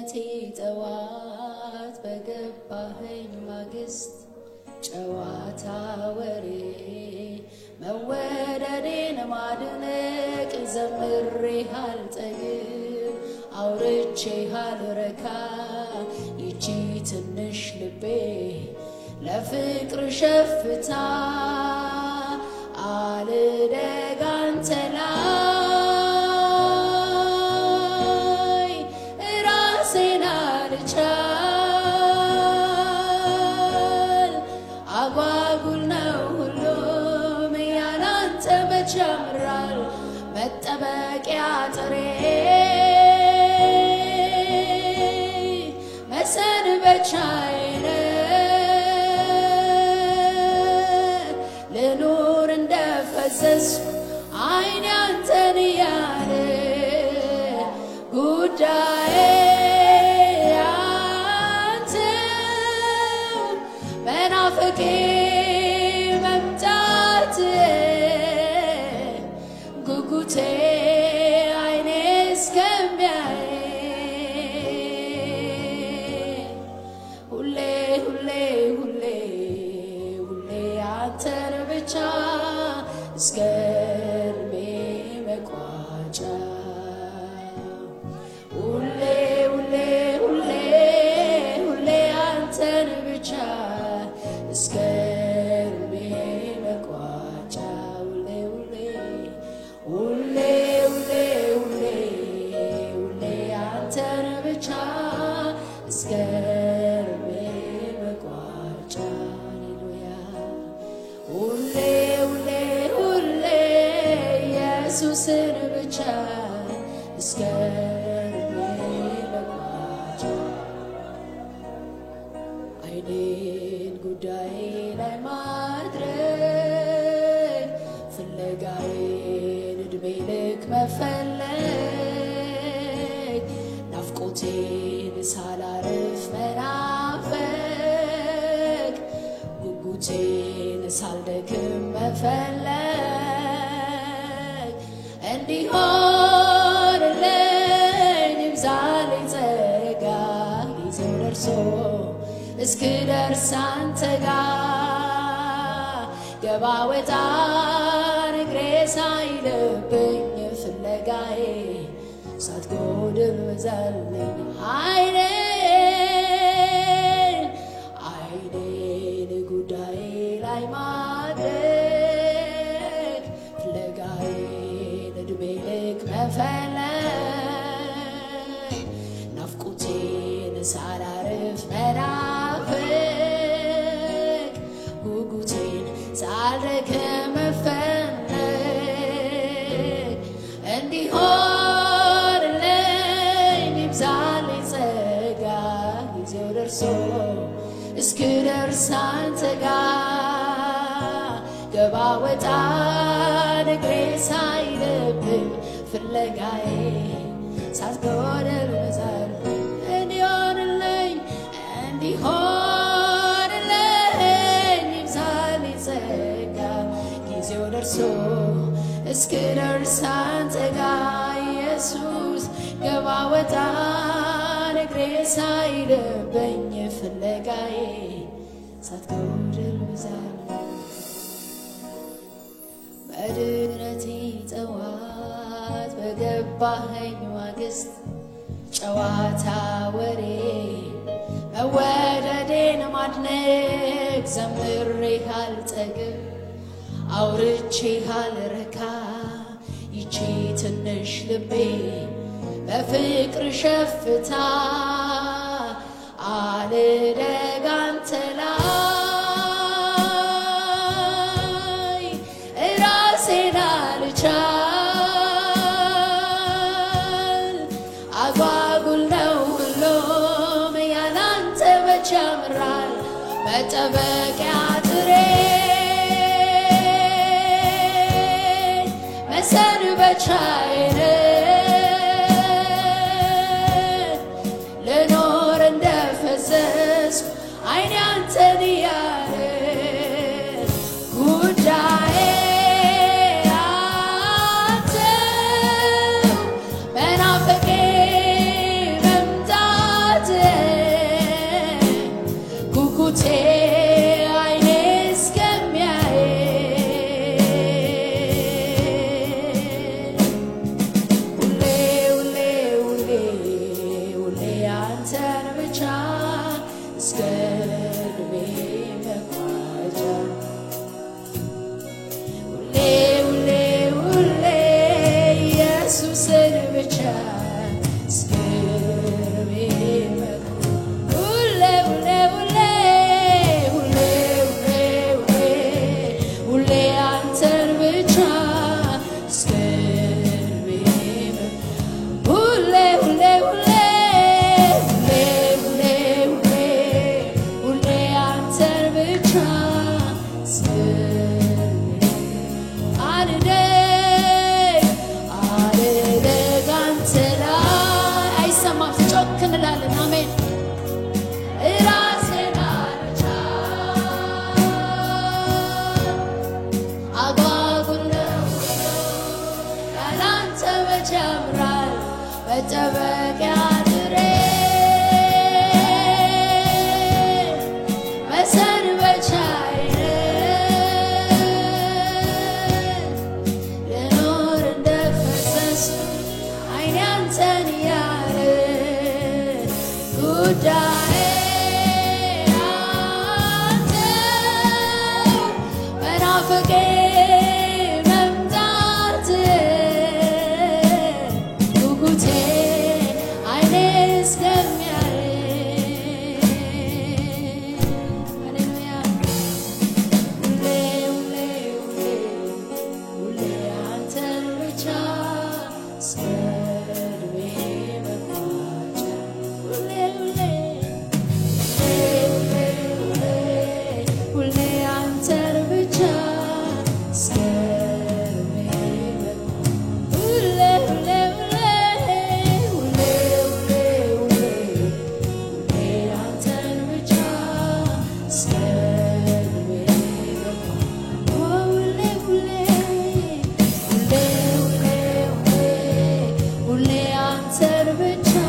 በድነቴ ጠዋት በገባኸኝ ማግስት ጨዋታ ወሬ መወደዴን ማድነቅ ዘምሬሃል ጠግብ አውርቼሃል ረካ ይቺ ትንሽ ልቤ ለፍቅር ሸፍታ አልደግ አንተ ላይ ራሴን አልቻል አጓጉል ነው ሁሉም ያላንተ መች ያምራል መጠበቂያ ጥሬ መሰንበቻዬ ልኑር እንደፈሰስኩ አይኔ አንተን ያለ ጉዳዬ አንተው መናፍቄ መምጣት ጉጉቴ አይኔ እስከሚያይ ሁሌ ሁሌ ሁሌ ሁሌ አንተን ብቻ እስከ ዕድሜ መቋጫ ሁሌ ሁሌ ሁሌ ሁሌ አንተን ብቻ እስከ ዕድሜ መቋጫ ሁሌ ሁሌ ሁሌ ሁሌ ሁሌ ሁሌ አንተን ብቻ እስከ ዕድሜ መቋጫ ሃሌሉያ ሁሌ ሁሌ ሁሌ ኢየሱስን ብቻ እስከ ዕድሜ መቋጫ አይኔን ጉዳዬ ላይ ማድረግ ፍለጋዬን ዕድሜ ልክ መፈለግ ናፍቆቴን ሳላርፍ መናፈቅ ጉጉቴን ሳልደክም መፈለግ እንዲሆንልኝ ይብዛልኝ ጸጋ ጊዜው ደርሶ እስክደርስ አንተ ጋር ገባ ወጣ እግሬ ሳይልብኝ ፍለጋዬ ሳትጎድል በዛልኝ አይኔን ጉዳዬ ላይ ማድረግ ፍለጋዬን ዕድሜ ልክ መፈለግ ናፍቆቴን ሳላርፍ መናፈቅ ጉጉቴን ሳልደክም መፈለግ እንዲሆንልኝ ይብዛልኝ ጸጋ ጊዜው ደርሶ እስክደርስ አንተ ጋር ገባ ወጣ እግሬ ሳይልብኝ ፍለጋዬ ሳትጎድል በዛልኝ እንዲሆንልኝ ይብዛልኝ ጸጋ ጊዜው ደርሶ እስክደርስ አንተ ጋር ኢየሱስ ገባ ወጣ እግሬ ሳይልብኝ ፍለጋዬ ሳትጎድል በዛልኝ በድነቴ ጠዋት በገባኸኝ ማግስት ጨዋታ ወሬ መወደዴን ማድነቅ ዘምሬሃል ጠግብ አውርቼሃል ረካ ይቺ ትንሽ ልቤ በፍቅር ሸፍታ አልደግ አንተ ላይ ራሴን አልቻል አጓጉል ነው ሁሉም ያላንተ መች ያምራል መጠበቂያ ጥሬ መሰንበቻዬ ልኖር እንደፈሰስኩ አይኔ አንተን ያለ ጉዳዬ አንተው መናፍቄ መምጣት Every time